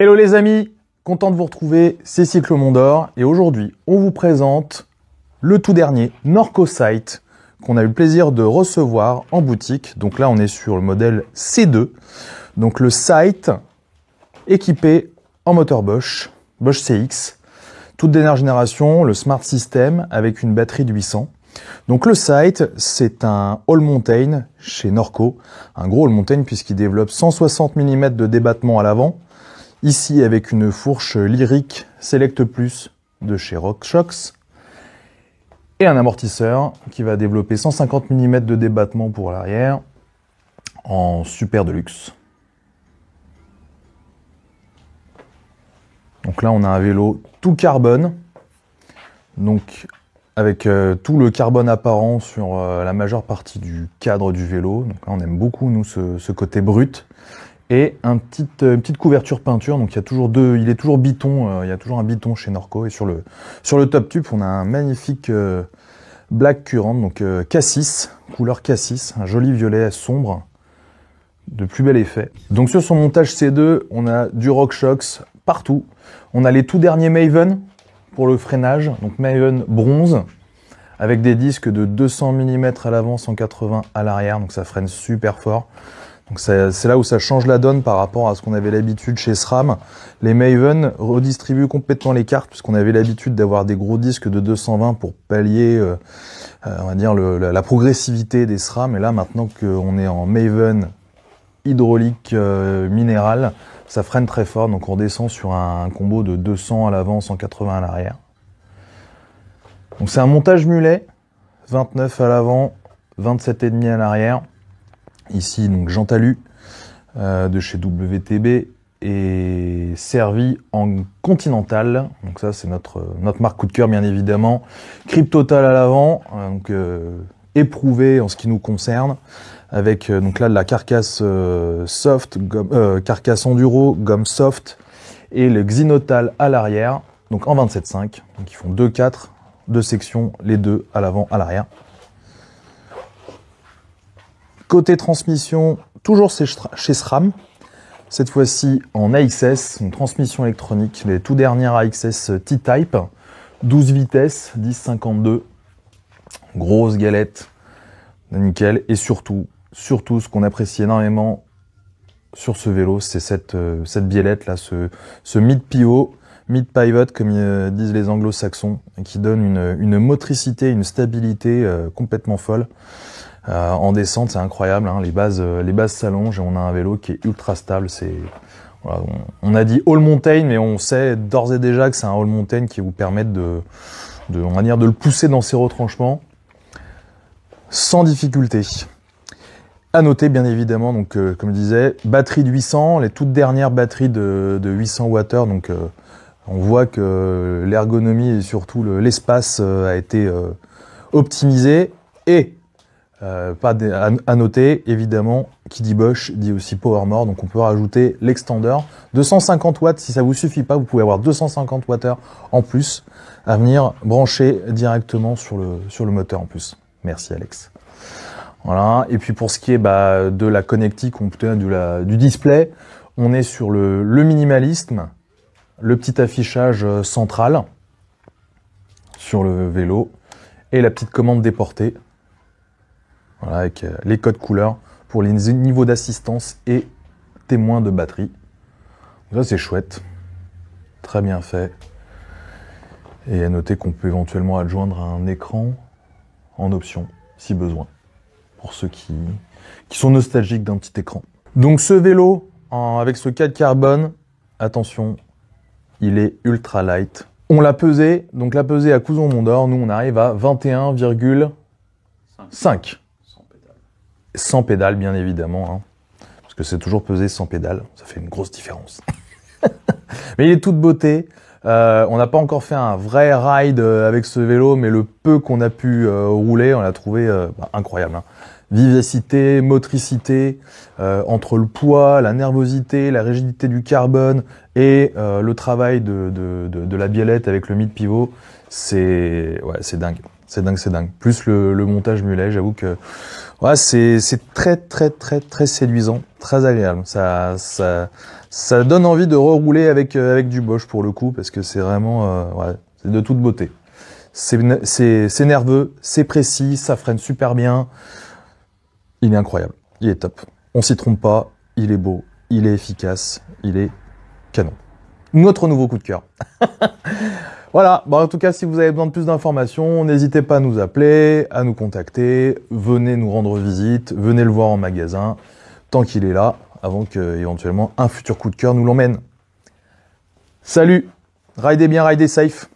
Hello les amis, content de vous retrouver, c'est Cyclomondor et aujourd'hui on vous présente le tout dernier Norco Sight qu'on a eu le plaisir de recevoir en boutique. Donc là on est sur le modèle C2, donc le Sight équipé en moteur Bosch CX, toute dernière génération, le Smart System avec une batterie de 800. Donc le Sight, c'est un all mountain chez Norco, un gros all mountain puisqu'il développe 160 mm de débattement à l'avant. Ici avec une fourche Lyric Select Plus de chez RockShox et un amortisseur qui va développer 150 mm de débattement pour l'arrière en super deluxe. Donc là on a un vélo tout carbone, donc avec tout le carbone apparent sur la majeure partie du cadre du vélo. Donc là on aime beaucoup nous ce côté brut. Et une petite couverture peinture, donc il est toujours biton, il y a toujours un biton chez Norco. Et sur le top tube, on a un magnifique black currant, donc cassis, couleur cassis, un joli violet sombre, de plus bel effet. Donc sur son montage C2, on a du RockShox partout. On a les tout derniers Maven pour le freinage, donc Maven bronze, avec des disques de 200 mm à l'avant, 180 à l'arrière, donc ça freine super fort. Donc c'est là où ça change la donne par rapport à ce qu'on avait l'habitude chez SRAM. Les Maven redistribuent complètement les cartes puisqu'on avait l'habitude d'avoir des gros disques de 220 pour pallier, on va dire, la progressivité des SRAM. Et là, maintenant qu'on est en Maven hydraulique minéral, ça freine très fort. Donc on descend sur un combo de 200 à l'avant, 180 à l'arrière. Donc c'est un montage mulet, 29 à l'avant, 27,5 à l'arrière. Ici, donc Jean Talus de chez WTB et servi en Continental. Donc ça, c'est notre marque coup de cœur, bien évidemment. Cryptotal à l'avant, donc éprouvé en ce qui nous concerne, avec donc là de la carcasse soft, carcasse enduro, gomme soft, et le Xynotal à l'arrière, donc en 27,5. Donc ils font 2/4, 2 sections, les deux à l'avant, à l'arrière. Côté transmission, toujours chez SRAM, cette fois-ci en AXS, une transmission électronique, les tout dernières AXS T-Type, 12 vitesses, 10,52, grosse galette, nickel, et surtout ce qu'on apprécie énormément sur ce vélo, c'est cette biellette là, ce mid-pivot, mid-pivot comme disent les anglo-saxons, qui donne une motricité, une stabilité complètement folle. En descente, c'est incroyable, hein, les bases s'allongent et on a un vélo qui est ultra stable. Voilà, on a dit all mountain, mais on sait d'ores et déjà que c'est un all mountain qui vous permet on va dire, de le pousser dans ses retranchements sans difficulté. À noter, bien évidemment, donc comme je disais, batterie de 800, les toutes dernières batteries de 800 Wh. Donc on voit que l'ergonomie et surtout l'espace a été optimisé. Et à noter, évidemment, qui dit Bosch dit aussi Power More, donc on peut rajouter l'extender. 250 watts, si ça vous suffit pas, vous pouvez avoir 250 Wh en plus à venir brancher directement sur le moteur en plus. Merci Alex. Voilà, et puis pour ce qui est de la connectique, du display, on est sur le minimalisme, le petit affichage central sur le vélo et la petite commande déportée. Voilà, avec les codes couleurs pour les niveaux d'assistance et témoins de batterie. Ça c'est chouette, très bien fait. Et à noter qu'on peut éventuellement adjoindre un écran en option si besoin, pour ceux qui sont nostalgiques d'un petit écran. Donc ce vélo avec ce cadre carbone, attention, il est ultra light. On l'a pesé, donc la pesée à Couzon-Mondor, nous on arrive à 21,5. Sans pédale, bien évidemment, hein, parce que c'est toujours pesé sans pédale, ça fait une grosse différence. Mais il est toute beauté. On n'a pas encore fait un vrai ride avec ce vélo, mais le peu qu'on a pu rouler, on l'a trouvé incroyable. Hein. Vivacité, motricité, entre le poids, la nervosité, la rigidité du carbone et le travail de la biellette avec le mid-pivot, c'est dingue. C'est dingue, c'est dingue. Plus le montage mulet, j'avoue que ouais, c'est très très très très séduisant, très agréable. Ça donne envie de rerouler avec du Bosch pour le coup, parce que c'est vraiment ouais, c'est de toute beauté. C'est nerveux, c'est précis, ça freine super bien. Il est incroyable, il est top. On s'y trompe pas, il est beau, il est efficace, il est canon. Notre nouveau coup de cœur. Voilà, bon, en tout cas, si vous avez besoin de plus d'informations, n'hésitez pas à nous appeler, à nous contacter, venez nous rendre visite, venez le voir en magasin, tant qu'il est là, avant que éventuellement un futur coup de cœur nous l'emmène. Salut, ridez bien, ridez safe.